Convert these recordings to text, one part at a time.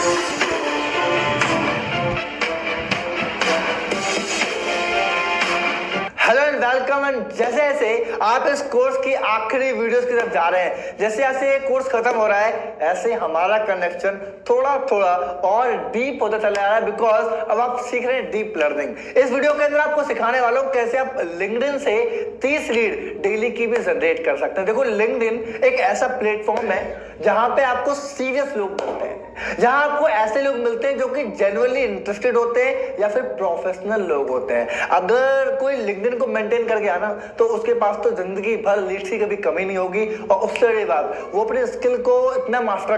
Hello and welcome. And जैसे जैसे आप इस कोर्स की आखिरी वीडियोस की तरफ जा रहे हैं, जैसे जैसे ये कोर्स खत्म हो रहा है, ऐसे हमारा कनेक्शन थोड़ा थोड़ा और डीप होता चला जा रहा है, बिकॉज अब आप सीख रहे हैं डीप लर्निंग। इस वीडियो के अंदर आपको सिखाने वाला हूं कैसे आप लिंक्डइन से 30 लीड डेली की भी जनरेट कर सकते हैं। देखो, लिंक्डइन एक ऐसा प्लेटफॉर्म है जहां पे आपको सीरियस लोग मिलते हैं, जहां आपको ऐसे लोग मिलते हैं जो कि जेन्युइनली इंटरेस्टेड होते हैं या फिर प्रोफेशनल लोग होते हैं। अगर कोई लिंक्डइन को मेंटेन करके आना तो उसके पास तो जिंदगी भर लीड्स की कभी कमी नहीं होगी, और उससे बड़ी बात, वो अपने स्किल को इतना मास्टर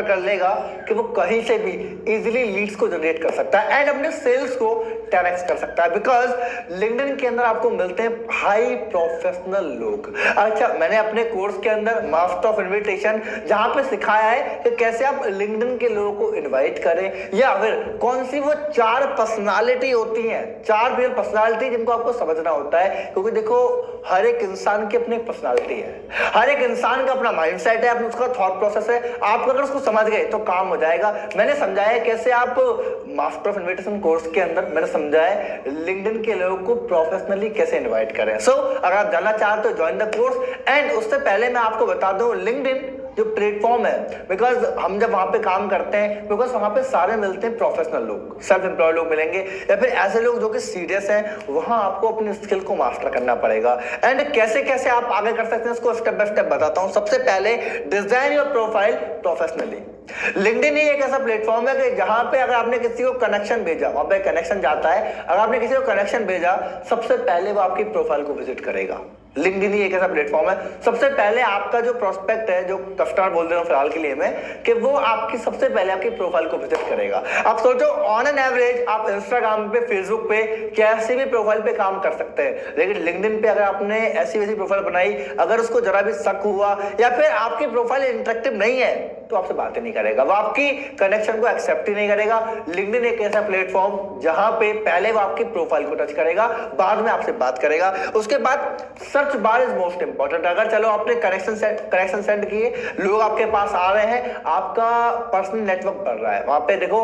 कर लेगा कि वो कहीं से भी इजीली लीड्स को जनरेट कर सकता है एंड अपने सेल्स को 10x कर सकता है, बिकॉज लिंक्डइन के अंदर आपको मिलते हैं हाई प्रोफेशनल लोग। अच्छा, मैंने अपने कोर्स के अंदर मास्टर ऑफ इन्विटेशन जहां पे सिखाया है कि कैसे आप लिंक्डइन के लोगों को इनवाइट करें, या फिर कौन सी वो 4 पर्सनालिटी होती हैं, 4 रियल पर्सनालिटी जिनको आपको समझना होता है। क्योंकि देखो, हर एक इंसान की अपनी पर्सनालिटी है, हर एक इंसान का अपना माइंडसेट है, अपना उसका थॉट प्रोसेस है। आप अगर उसको समझ गए तो काम हो जाएगा। मैंने समझाया कैसे आप मास्टर ऑफ इन्विटेशन कोर्स के अंदर मैंने समझाया लिंक्डइन के लोगों को प्रोफेशनली कैसे इनवाइट करें। सो अगर आप जानना चाहते हो ज्वाइन द कोर्स। एंड उससे पहले मैं आपको बता दूं, लिंक्डइन जो प्लेटफॉर्म है, बिकॉज हम जब वहां पे काम करते हैं, बिकॉज वहां पे सारे मिलते हैं प्रोफेशनल लोग, सेल्फ एम्प्लॉयड लोग मिलेंगे या फिर ऐसे लोग जो कि सीरियस हैं। वहां आपको अपनी स्किल को मास्टर करना पड़ेगा। एंड कैसे कैसे आप आगे कर सकते हैं इसको स्टेप बाय स्टेप बताता हूं। सबसे पहले, design your profile professionally. LinkedIn ही एक ऐसा प्लेटफॉर्म है कि जहां पे अगर आपने किसी को कनेक्शन भेजा, वहां पे कनेक्शन जाता है, अगर आपने किसी को कनेक्शन भेजा, सबसे पहले वो आपकी प्रोफाइल को विजिट करेगा। लिंक्डइन ही एक ऐसा प्लेटफॉर्म है, सबसे पहले आपका जो प्रोस्पेक्ट है, जो कस्टमर बोल रहा हूं फिलहाल के लिए मैं, कि वो आपकी सबसे पहले आपकी प्रोफाइल को विजिट करेगा। आप सोचो, ऑन एन एवरेज आप इंस्टाग्राम पे, फेसबुक पे, कैसे भी प्रोफाइल पे काम कर सकते हैं, लेकिन लिंक्डइन पे अगर आपने ऐसी वैसी प्रोफाइल बनाई, अगर उसको जरा भी शक हुआ या फिर आपकी प्रोफाइल इंटरेक्टिव नहीं है, तो आपसे बातें नहीं करेगा, वो आपकी कनेक्शन को एक्सेप्ट ही नहीं करेगा। लिंक्डइन एक ऐसा प्लेटफॉर्म जहां पे पहले वो आपकी प्रोफाइल को टच करेगा, बाद में आपसे बात करेगा। उसके बाद search bar is most important. अगर चलो आपने कनेक्शन सेंड किए, लोग आपके पास आ रहे हैं, आपका पर्सनल नेटवर्क बढ़ रहा है। वहां पे देखो,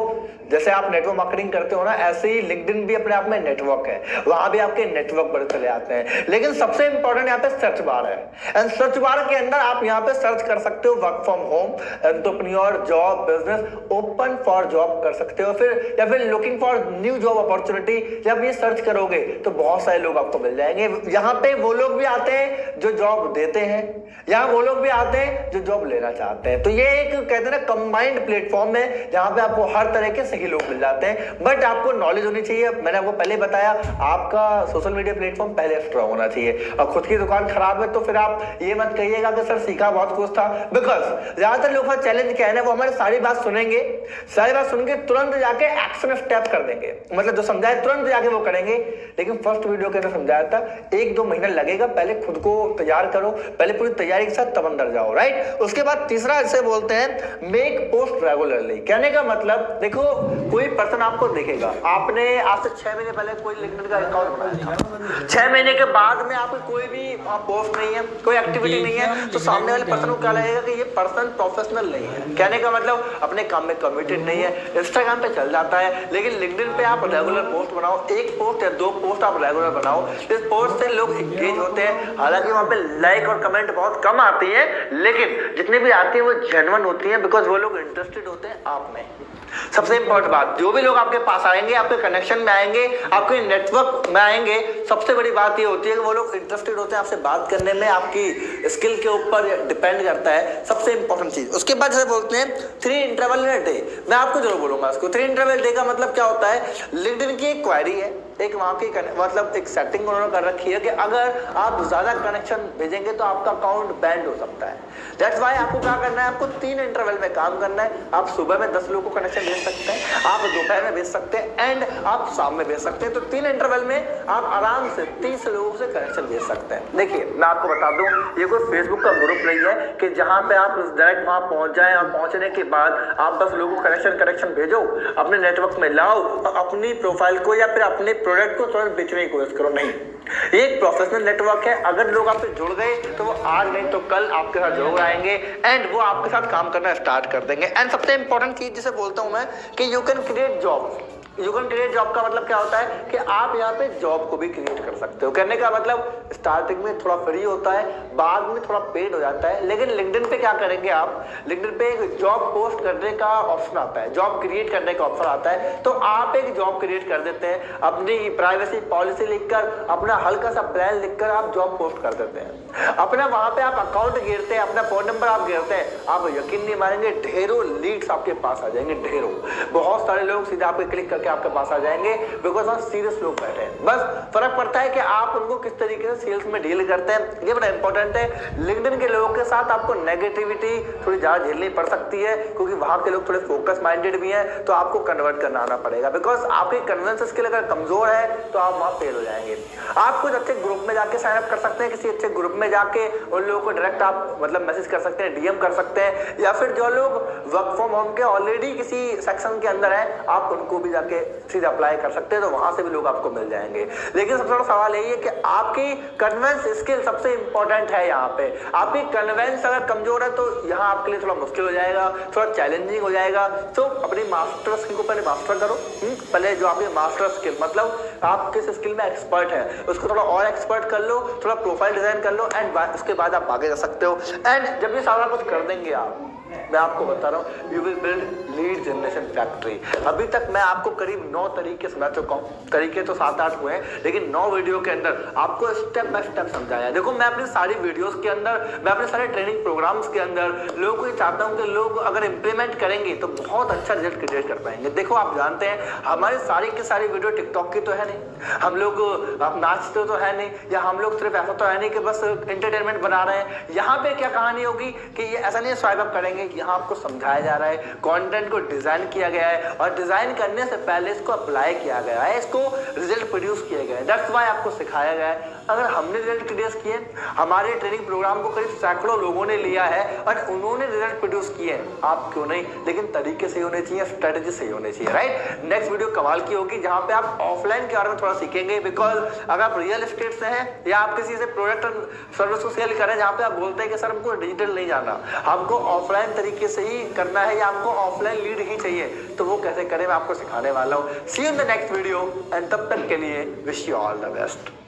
जैसे आप नेटवर्क मार्केटिंग करते हो ना, ऐसे ही लिंक्डइन भी अपने आप में नेटवर्क है, वहां भी आपके नेटवर्क बढ़ते चले आते हैं। लेकिन सबसे इंपॉर्टेंट यहाँ पे सर्च बार है, एंड सर्च बार के अंदर आप यहाँ पे सर्च कर सकते हो work from home, entrepreneur, job, business, open for job कर सकते हो, फिर या फिर looking for new job opportunity. जब ये सर्च करोगे तो बहुत सारे लोग आपको मिल जाएंगे। यहाँ पे वो लोग भी आते हैं जो जॉब देते हैं, यहाँ वो लोग भी आते हैं जो जॉब लेना चाहते हैं। तो ये एक कहते हैं ना कंबाइंड प्लेटफॉर्म है, जहां पे आपको हर तरह के सही लोग मिल जाते हैं। बट आपको नॉलेज होनी चाहिए। मैंने आपको पहले बताया, आपका सोशल मीडिया प्लेटफॉर्म पहले स्ट्रांग होना चाहिए। और खुद की दुकान खराब है तो फिर आप ये मत कहिएगा कि सर सीखा बहुत कुछ था, बिकॉज ज्यादातर लोग का चैलेंज क्या है ना, वो हमारी सारी बात सुनेंगे, सारी बात सुन के तुरंत जाके एक्शन स्टेप कर देंगे, मतलब जो समझाए तुरंत जाके वो करेंगे। लेकिन फर्स्ट वीडियो के अंदर समझाया था 1-2 महीना लगेगा, पहले खुद को तैयार करो, पहले पूरी तैयारी के साथ तब अंदर जाओ, राइट। उसके बाद तीसरा इसे बोलते हैं मेक पोस्ट रेगुलरली। कहने का मतलब, देखो कोई पर्सन आपको देखेगा, आपने आज से 6 महीने पहले कोई लिंक्डइन का अकाउंट बनाया था, 6 महीने के बाद में आपकी कोई भी पोस्ट नहीं है, कोई एक्टिविटी नहीं है, तो सामने वाले पर्सन को क्या लगेगा कि ये पर्सन प्रोफेशनल नहीं है। कहने का मतलब अपने काम में कमिटेड नहीं है। इंस्टाग्राम पे चल जाता है, लेकिन लिंक्डइन पे आप रेगुलर पोस्ट बनाओ, 1 पोस्ट या 2 पोस्ट आप रेगुलर बनाओ। इस पोस्ट से लोग एंगेज होते हैं। हालांकि वहां पे लाइक और कमेंट बहुत कम आती है, लेकिन जितनी भी आती है वो जेन्युइन होती है, बिकॉज वो लोग इंटरेस्टेड होते हैं आप में। सबसे इंपॉर्टेंट बात, जो भी लोग आपके पास आएंगे, आपके कनेक्शन में आएंगे, आपके नेटवर्क में आएंगे, सबसे बड़ी बात ये होती है कि वो लोग इंटरेस्टेड होते हैं आपसे बात करने में, आपकी स्किल के ऊपर डिपेंड करता है, सबसे इंपॉर्टेंट चीज। उसके बाद जैसे बोलते हैं 3 इंटरवल इन अ डे, मैं आपको जरूर बोलूंगा इसको। 3 इंटरवल डे का मतलब क्या होता है, लिंक्डइन की एक क्वेरी है, एक वहां की मतलब एक सेटिंग उन्होंने कर रखी है कि अगर आप ज्यादा कनेक्शन भेजेंगे तो आपका अकाउंट बैंड हो सकता है। दैट्स व्हाई आपको क्या करना है, आपको 3 इंटरवल में काम करना है। आप सुबह में 10 लोगों को कनेक्शन भेज सकते हैं, आप दोपहर में भेज सकते हैं, एंड आप शाम में भेज सकते हैं। तो 3 इंटरवल में आप आराम से 30 लोगों से कनेक्शन भेज सकते हैं। देखिए, मैं आपको बता दूं, ये कोई फेसबुक का ग्रुप नहीं है कि जहां पे आप डायरेक्ट वहां पहुंच जाएं और पहुंचने के बाद आप 10 लोगों को कनेक्शन भेजो, अपने नेटवर्क में लाओ, अपनी प्रोफाइल को या फिर अपने प्रोडक्ट को तुरंत बेचने की कोशिश करो, नहीं। ये एक प्रोफेशनल नेटवर्क है। अगर लोग आपसे जुड़ गए तो वो आज नहीं तो कल आपके साथ जरूर आएंगे एंड वो आपके साथ काम करना स्टार्ट कर देंगे। एंड सबसे इंपॉर्टेंट चीज जिसे बोलता हूं मैं कि you can create job. You can create job का मतलब क्या होता है कि आप यहाँ पे जॉब को भी क्रिएट कर सकते हो। कहने का मतलब स्टार्टिंग में थोड़ा फ्री होता है, बाद में थोड़ा पेड हो जाता है, लेकिन लिंक्डइन पे क्या करेंगे आप, लिंक्डइन पे एक जॉब पोस्ट करने का ऑप्शन आता है, जॉब क्रिएट करने का ऑप्शन आता है। तो आप एक जॉब क्रिएट कर देते हैं, अपनी प्राइवेसी पॉलिसी लिखकर, अपना हल्का सा प्लान लिखकर आप जॉब पोस्ट कर देते हैं, अपना वहां पे आप अकाउंट गिरते हैं, अपना फोन नंबर आप गिरते हैं, आप यकीन नहीं मानेंगे ढेरों लीड्स आपके पास आ जाएंगे, ढेरों। बहुत सारे लोग सीधे आपके क्लिक करके आपके पास आ जाएंगे, बिकॉज वहां सीरियस लोग बैठे हैं। बस फर्क पड़ता है कि आप उनको किस तरीके से सेल्स में डील करते हैं। ये बड़ा इंपॉर्टेंट है। लिंक्डइन के लोगों के साथ आपको नेगेटिविटी थोड़ी ज्यादा झेलनी पड़ सकती है, क्योंकि वहां के लोग थोड़े फोकस माइंडेड भी हैं, तो आपको कन्वर्ट करना आना पड़ेगा। बिकॉज आपकी कन्वेंस स्किल अगर कमजोर है तो आप वहां फेल हो जाएंगे। आप कुछ अच्छे ग्रुप में जाके साइन अप कर सकते हैं, किसी अच्छे ग्रुप में जाके उन लोगों को डायरेक्ट आप मतलब मैसेज कर सकते हैं, डीएम कर सकते हैं, या फिर जो लोग वर्क फ्रॉम होम के ऑलरेडी किसी सेक्शन के अंदर है आप उनको भी जाके सीधे अप्लाई कर सकते हैं, तो वहां से भी लोग आपको मिल जाएंगे। लेकिन सबसे बड़ा सवाल यही है कि आपकी कन्वेंस स्किल सबसे इंपॉर्टेंट है। यहाँ पे आपकी कन्वेंस अगर कमजोर है तो यहाँ आपके लिए थोड़ा मुश्किल हो जाएगा, थोड़ा चैलेंजिंग हो जाएगा। तो अपनी मास्टर स्किल को पहले मास्टर करो। पहले जो आपकी मास्टर स्किल मतलब आप किस स्किल में एक्सपर्ट है उसको थोड़ा और एक्सपर्ट कर लो, थोड़ा प्रोफाइल डिजाइन कर लो, एंड उसके बाद आप आगे जा सकते हो। एंड जब ये सारा कुछ कर देंगे आप, मैं आपको बता रहा हूँ, you will build lead generation factory. अभी तक मैं आपको करीब 9 तरीके समझा चुका हूँ, तरीके तो 7-8 हुए हैं, लेकिन 9 वीडियो के अंदर आपको स्टेप बाय स्टेप समझाया। देखो मैं अपनी सारी वीडियोस के अंदर, मैं अपने सारे ट्रेनिंग प्रोग्राम्स के अंदर लोगों को ये चाहता हूँ कि लोग अगर इंप्लीमेंट करेंगे तो बहुत अच्छा रिजल्ट क्रिएट कर पाएंगे। देखो आप जानते हैं हमारी सारी की सारी वीडियो टिकटॉक की तो है नहीं, हम लोग नाचते तो है नहीं, या हम लोग सिर्फ ऐसा तो है नहीं कि बस एंटरटेनमेंट बना रहे हैं। यहाँ पे क्या कहानी होगी कि ये ऐसा नहीं स्वाइप अप करेंगे, यहाँ आपको समझाया जा रहा है, कंटेंट को डिजाइन किया गया है, और डिजाइन करने से पहले इसको अप्लाई किया गया है, इसको रिजल्ट प्रोड्यूस किया गया है। दैट्स व्हाई आपको सिखाया गया है। अगर हमने रिजल्ट प्रोड्यूस किए, हमारे ट्रेनिंग प्रोग्राम को करीब सैकड़ों लोगों ने लिया है और उन्होंने रिजल्ट प्रोड्यूस किए, आप क्यों नहीं? लेकिन तरीके सही होने चाहिए, स्ट्रेटेजी सही होनी चाहिए, राइट। नेक्स्ट वीडियो कमाल की होगी जहां पे आप ऑफलाइन के बारे में थोड़ा सीखेंगे, बिकॉज अगर आप रियल एस्टेट से हैं या आप किसी से प्रोडक्ट और सर्विस को सेल करें जहां पे आप बोलते हैं कि सर हमको डिजिटल नहीं जाना, हमको ऑफलाइन तरीके से ही करना है या हमको ऑफलाइन लीड ही चाहिए, तो वो कैसे करें मैं आपको सिखाने वाला हूँ। See you in the next video, and तब तक के लिए wish you all the best.